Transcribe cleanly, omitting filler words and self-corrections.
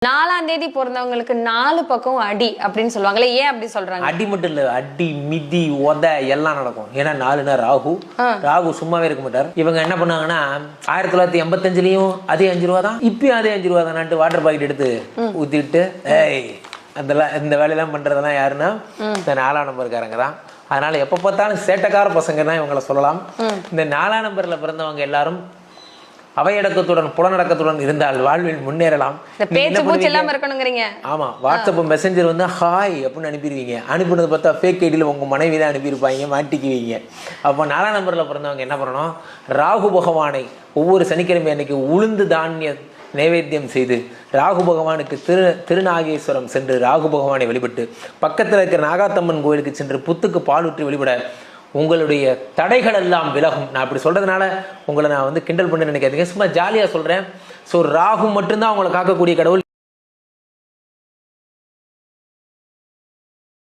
4ஆம் தேதி பிறந்தவங்களுக்கு 4 பக்கம் அடி அப்படின்னு சொல்லுவாங்களே, ஏன் அப்படி சொல்றாங்க? அடி மட்டும் இல்ல, அடி மிதி உத எல்லாம் நடக்கும். ஏன்னா 4னா ராகு சும்மாவே இருக்க மாட்டார். இவங்க என்ன பண்ணாங்கன்னா 1985லயும் அதே 5 ரூபா தான், இப்பயும் அதே 5 ரூபா தான் வாட்டர் பாக்கெட் எடுத்து ஊத்திட்டு அதெல்லாம் இந்த வேலையெல்லாம் பண்றதெல்லாம் யாருன்னா இந்த 4ஆம் நம்பர்காரங்க தான். அதனால எப்ப பார்த்தாலும் சேட்டக்கார பசங்க தான் இவங்களை சொல்லலாம். இந்த 4ஆம் நம்பர்ல பிறந்தவங்க எல்லாரும் அவையடக்கத்துடன் புலனடக்கத்துடன் இருந்தால் வாழ்வில் முன்னேறலாம். ஆமா, வாட்ஸ்அப் மெசஞ்சர் வந்து ஹாய் அப்படின்னு அனுப்பிடுவீங்க. அனுப்பினது பார்த்தா ஃபேக் ஐடியில் உங்க மனைவி தான் அனுப்பியிருப்பாங்க, மாட்டிக்குவீங்க. அப்போ 4ஆம் நம்பர்ல பிறந்தவங்க என்ன பண்ணணும், ராகு பகவானை ஒவ்வொரு சனிக்கிழமை அன்னைக்கு உளுந்து தானிய நைவேத்தியம் செய்து ராகு பகவானுக்கு திருநாகேஸ்வரம் சென்று ராகு பகவானை வழிபட்டு பக்கத்தில் இருக்கிற நாகாத்தம்மன் கோயிலுக்கு சென்று புத்துக்கு பால் ஊற்றி வழிபட உங்களுடைய தடைகள் எல்லாம் விலகும். நான் அப்படி சொல்றதுனால உங்களை நான் வந்து கிண்டல் பண்ண நினைக்காதீங்க, சும்மா ஜாலியா சொல்றேன். ஸோ ராகு மட்டும்தான் உங்களை காக்கக்கூடிய கடவுள்.